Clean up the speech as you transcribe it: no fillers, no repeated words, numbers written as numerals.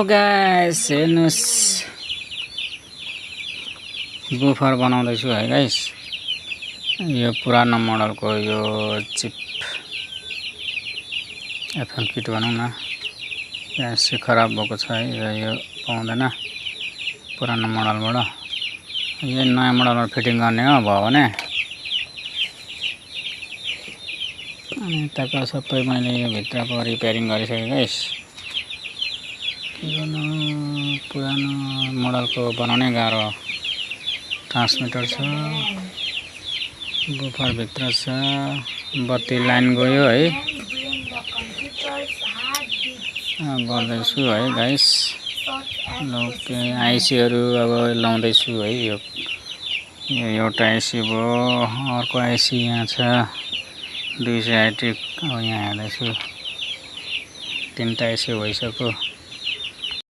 Guys हेर्नुस् buffer बनाउँदैछु है गाइस। यो पुरानो मोडलको यो चिप एफएम किट भनौँ न, यहाँ खराब भएको छ है र यो पाउँदैन पुरानो मोडलबाट। यो नयाँ मोडलमा फिटिङ गर्ने हो भयो भने। अनि यताको सबै मैले यो भित्रको रिपेयरिङ गरिसकेँ गाइस। के गर्नु, पुरानो मोडलको बनाउनै गाह्रो। ट्रान्समिटर छ, बुफर भित्र छ, बत्ती लाइन गयो है, गर्दैछु है गाइस। आइसीहरू अब लाउँदैछु है। यो एउटा आइसी भयो, अर्को आइसी यहाँ छ 280। अब यहाँ हेर्दैछु 3टा आइसी भइसक्यो।